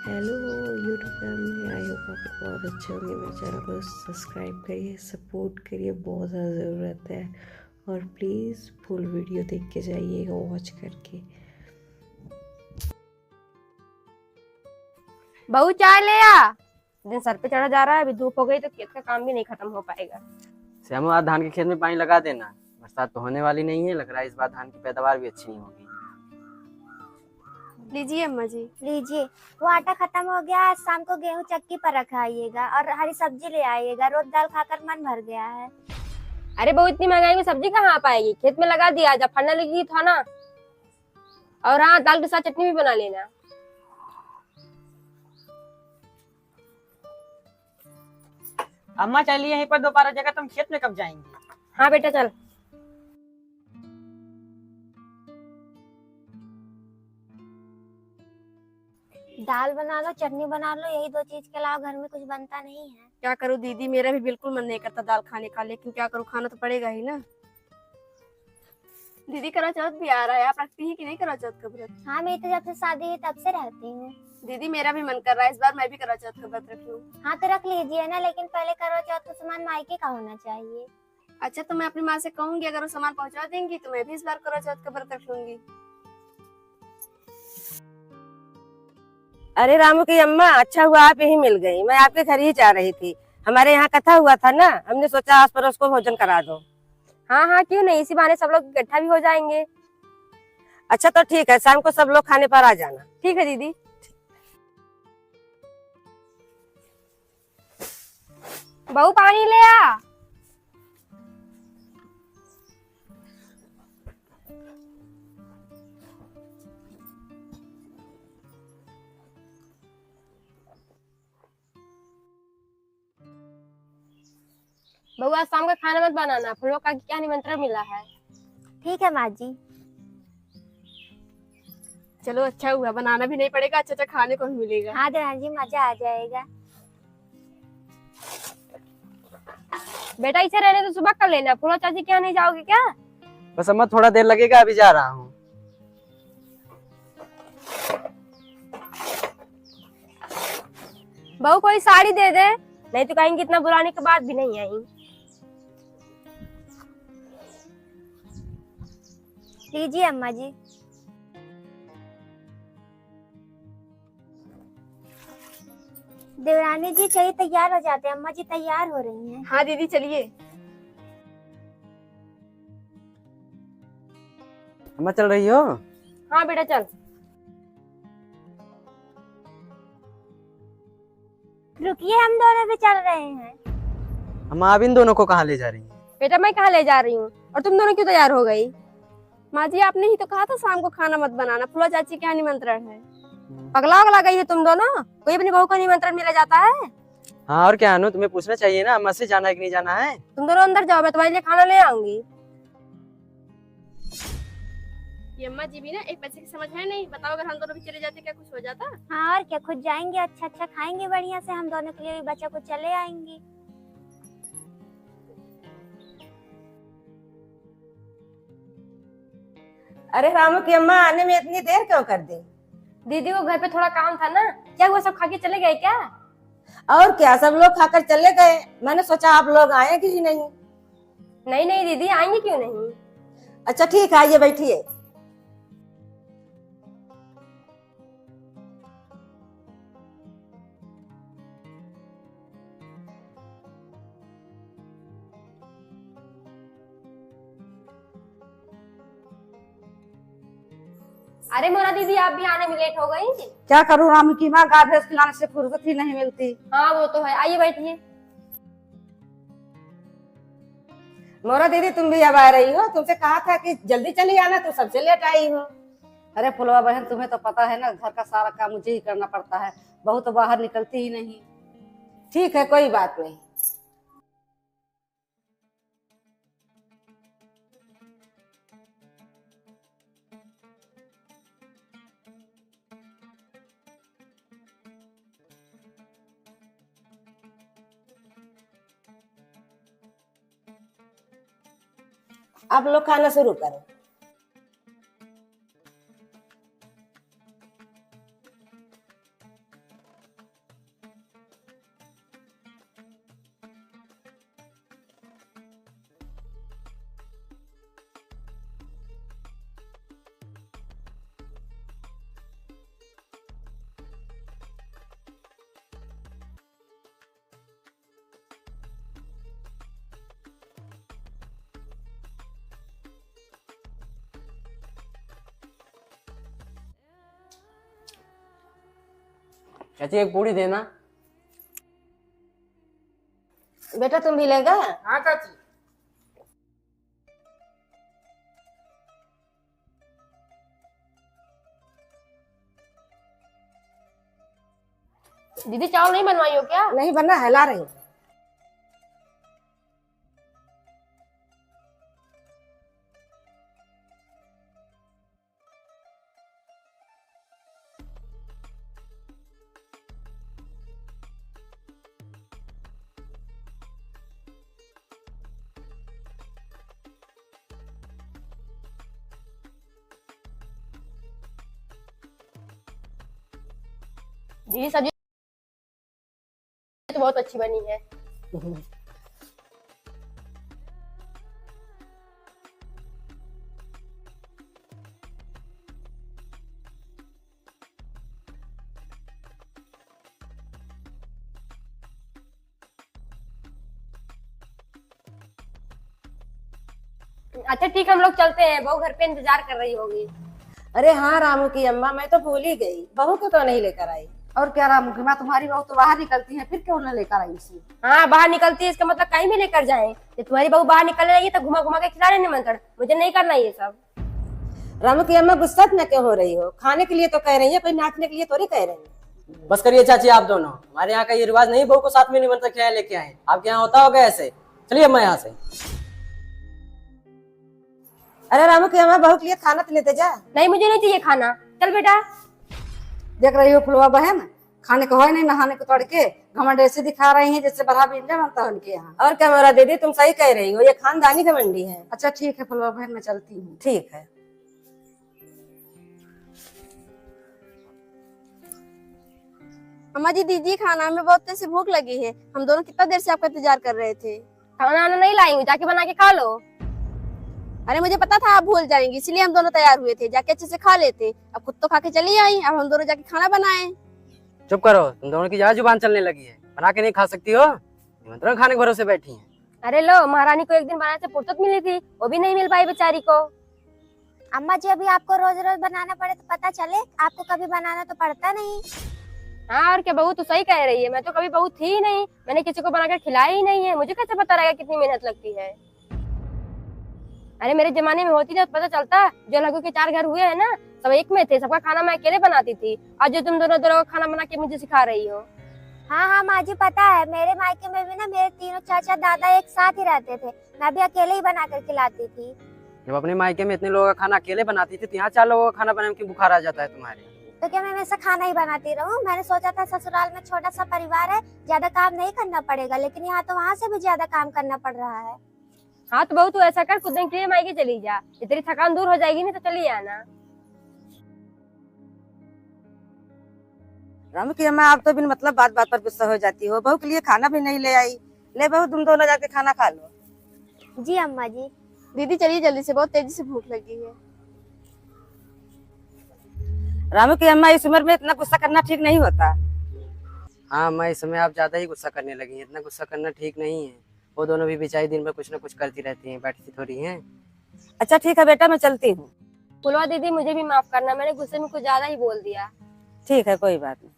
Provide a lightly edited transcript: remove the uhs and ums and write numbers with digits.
Hello YouTube family, I hope आप लोग बहुत अच्छे होंगे। मेरे चैनल को सब्सक्राइब करिए, सपोर्ट करिए, बहुत ज़्यादा ज़रूरत है। और प्लीज़ फुल वीडियो देख के जाइएगा, वॉच करके। बहू चाय ले आ। दिन सर पे चढ़ा जा रहा है, अभी धूप हो गई तो खेत का काम भी नहीं खत्म हो पाएगा। श्यामू, आज धान के खेत में पानी लगा देना। बरसात तो होने वाली नहीं है, लग रहा है इस बार धान की पैदावार भी अच्छी नहीं होगी। लीजिए अम्मा जी। लीजिए। वो आटा खत्म हो गया, आज शाम को गेहूं चक्की पर रखाइएगा और हरी सब्जी ले आइएगा। रोज दाल खाकर मन भर गया है। अरे बहू, इतनी महंगाई में सब्जी कहाँ आ पाएगी? खेत में लगा दिया, जब फलने लगी था ना। और हाँ, दाल के साथ चटनी भी बना लेना। अम्मा चलिए, यहीं पर दोबारा जगह, तुम खेत में कब जाएंगे? हाँ बेटा चल। दाल बना लो, चटनी बना लो, यही दो चीज के अलावा घर में कुछ बनता नहीं है। क्या करूँ दीदी, मेरा भी बिल्कुल मन नहीं करता दाल खाने का, लेकिन क्या करूँ, खाना तो पड़ेगा ही ना। दीदी करा चौथ भी आ रहा है, आप रखती हैं कि नहीं करा चौथ का व्रत? हाँ, मेरी तो जब से शादी हुई तब से रहती हूँ। दीदी मेरा भी मन कर रहा है, इस बार मैं भी करा चौथ का व्रत रख लूं। हाँ तो रख लीजिए ना, लेकिन पहले करवा चौथ का सामान मायके का होना चाहिए। अच्छा, तो मैं अपनी माँ से कहूंगी, अगर वो सामान पहुंचा देंगी तो मैं भी इस बार करा चौथ का व्रत रख लूंगी। अरे रामू की अम्मा, अच्छा हुआ आप यही मिल गई। मैं आपके घर ही जा रही थी। हमारे यहाँ कथा हुआ था ना, हमने सोचा आस पड़ोस को भोजन करा दो। हाँ हाँ, क्यों नहीं, इसी बहाने सब लोग इकट्ठा भी हो जाएंगे। अच्छा तो ठीक है, शाम को सब लोग खाने पर आ जाना। ठीक है दीदी। बहू पानी ले आ। बहू आज शाम का खाना मत बनाना, फूलों का क्या निमंत्रण मिला है। ठीक है माँ जी। चलो अच्छा हुआ, बनाना भी नहीं पड़ेगा, अच्छा अच्छा खाने को भी मिलेगा। हाँ देवान जी, मजा आ जाएगा। बेटा इसे रहने तो सुबह कर लेना। फूलो चाची के यहाँ नहीं जाओगे क्या? बस अम्मा, थोड़ा देर लगेगा, अभी जा रहा हूँ। बहू कोई साड़ी दे दे, नहीं तो कहेंगे इतना बुलाने के बाद भी नहीं आई। लीजिए अम्मा जी। देवरानी जी चाहिए तैयार हो जाते हैं। अम्मा जी तैयार हो रही हैं। हाँ दीदी चलिए। अम्मा चल रही हो? हाँ बेटा चल। रुकिए, हम दोनों भी चल रहे हैं। अम्मा, आप इन दोनों को कहाँ ले जा रही हैं? बेटा मैं कहाँ ले जा रही हूँ, और तुम दोनों क्यों तैयार हो गई? माँ जी आपने ही तो कहा था शाम को खाना मत बनाना, फूलो चाची क्या निमंत्रण है। पगला वगला गई है तुम दोनों? कोई अपनी बहू को निमंत्रण मिला जाता है? हाँ और क्या अनु, तुम्हें पूछना चाहिए ना, अम्मा से जाना है कि नहीं जाना है। तुम दोनों अंदर जाओ, मैं तुम्हारे लिए खाना ले आऊंगी। ये अम्मा जी भी ना एक पैसे की समझ है नहीं। बताओ अगर हम दोनों भी चले जाते क्या कुछ हो जाता? हाँ और क्या, खुद जाएंगे, अच्छा अच्छा खाएंगे बढ़िया से। हम दोनों के लिए भी बच्चा को चले आएंगे। अरे रामू की अम्मा आने में इतनी देर क्यों कर दी? दीदी वो घर पे थोड़ा काम था ना। क्या वो सब खा के चले गए क्या? और क्या, सब लोग खाकर चले गए। मैंने सोचा आप लोग आए कि नहीं। नहीं नहीं दीदी, आएंगे क्यों नहीं। अच्छा ठीक है, आइए बैठिए। अरे मोना दीदी, आप भी आने में लेट हो गई। क्या करूँ राम की माँ, गाय भैंस खिलाने से फुर्सत ही नहीं मिलती। हाँ वो तो है, आइए बैठिए। मोरा दीदी तुम भी अब आ रही हो, तुमसे कहा था कि जल्दी चली आना, तो सबसे लेट आई हो। अरे फुलवा बहन, तुम्हें तो पता है ना, घर का सारा काम मुझे ही करना पड़ता है। बहू तो बाहर निकलती ही नहीं। ठीक है, कोई बात नहीं। आप लोग खाना शुरू करो। चाची एक पूरी देना। बेटा तुम भी लेगा? हाँ चाची। दीदी चावल नहीं बनवाई हो क्या? नहीं बनना है, ला रही हूँ। दीदी सब्जी तो बहुत अच्छी बनी है। अच्छा ठीक, हम लोग चलते हैं, बहू घर पे इंतजार कर रही होगी। अरे हाँ रामू की अम्मा, मैं तो भूल ही गई, बहू को तो नहीं लेकर आई। और क्या रामू की माँ, तुम्हारी बहू तो बाहर निकलती है, फिर क्यों न लेकर आई इसे? हाँ बाहर निकलती है, इसका मतलब कहीं भी लेकर जाए। जब तुम्हारी बहू बाहर निकलने लगी तो घुमा घुमा के खिला रहे निमंत्रण, मुझे नहीं करना ये सब। रामू की अम्मा गुस्सा न क्यों हो रही हो? खाने के लिए तो कह रही है, कोई नाचने के लिए थोड़ी कह रही है। बस करिए चाची आप दोनों, हमारे यहाँ का ये रिवाज नहीं बहू को साथ में निमंत्रण क्या लेके आए। आपके यहाँ होता होगा ऐसे। चलिए अम्मा यहाँ से। अरे रामू की अम्मा, बहू के लिए खाना तो लेते जा। नहीं मुझे नहीं चाहिए खाना, चल बेटा। देख रही हो फुलवा बहन, खाने को है नहीं, नहाने को तड़के घमंड ऐसे दिखा रही है जैसे बड़ा बिंजा बनता है उनके यहाँ। और क्या मोरा दीदी, तुम सही कह रही हो, ये खानदानी घमंडी है। अच्छा ठीक है फुलवा बहन, मैं चलती हूँ। ठीक है। अम्मा जी दीजिए खाना, हमें बहुत तेज से भूख लगी है। हम दोनों कितना देर से आपका इंतजार कर रहे थे। खाना वाना नहीं लाई हूँ, जाके बना के खा लो। अरे मुझे पता था आप भूल जाएंगी, इसलिए हम दोनों तैयार हुए थे, जाके अच्छे से खा लेते। अब खुद तो खा के चली आई, अब हम दोनों जाके खाना बनाए। चुप करो, तुम दोनों की ज्यादा जुबान चलने लगी है। बना के नहीं खा सकती हो? निमंत्रण खाने के भरोसे बैठी हैं। अरे लो, महारानी को एक दिन बनाने से फुर्सत मिली थी, वो भी नहीं मिल पाई बेचारी को। अम्मा जी अभी आपको रोज रोज बनाना पड़े तो पता चले, आपको कभी बनाना तो पड़ता नहीं। हाँ और क्या, बहू तो सही कह रही है, मैं तो कभी बहू थी ही नहीं, मैंने किसी को बनाकर खिलाया ही नहीं है, मुझे कैसे पता रहेगा कितनी मेहनत लगती है। अरे मेरे जमाने में होती ना तो पता चलता। जो लोगों के 4 घर हुए हैं ना, सब एक में थे, सबका खाना मैं अकेले बनाती थी। आज जो तुम दोनों दोनों खाना बना के मुझे सिखा रही हो। हाँ हाँ माँ जी पता है, मेरे मायके में भी ना मेरे तीनों चाचा दादा एक साथ ही रहते थे, मैं भी अकेले ही बना कर खिलाती थी। जब अपने मायके में इतने लोगों का खाना अकेले बनाती थी, तो यहाँ 4 लोगों का खाना बनाने में बुखार आ जाता है तुम्हारे। तो क्या मैं हमेशा खाना ही बनाती रहूं? मैंने सोचा था ससुराल में छोटा सा परिवार है, ज्यादा काम नहीं करना पड़ेगा, लेकिन यहाँ तो वहाँ से भी ज्यादा काम करना पड़ रहा है। हाँ तो बहू तू ऐसा कर, कुछ दिन के लिए मायके चली जा, ये तेरी थकान दूर हो जाएगी, नहीं तो चली आना। रामू की अम्मा, आप तो बिन मतलब बात बात पर गुस्सा हो जाती हो। बहू के लिए खाना भी नहीं ले आई। ले बहू, तुम दोनों जाके खाना खा लो। जी अम्मा जी। दीदी चलिए जल्दी से, बहुत तेजी से भूख लगी है। रामू की अम्मा, इस उम्र में इतना गुस्सा करना ठीक नहीं होता। हाँ अम्मा, इस समय आप ज्यादा ही गुस्सा करने लगी हैं। इतना गुस्सा करना ठीक नहीं है। वो दोनों भी बेचारी दिन में कुछ न कुछ करती रहती हैं, बैठती थोड़ी हैं। अच्छा ठीक है बेटा, मैं चलती हूँ। फुलवा दीदी मुझे भी माफ करना, मैंने गुस्से में कुछ ज्यादा ही बोल दिया। ठीक है, कोई बात नहीं।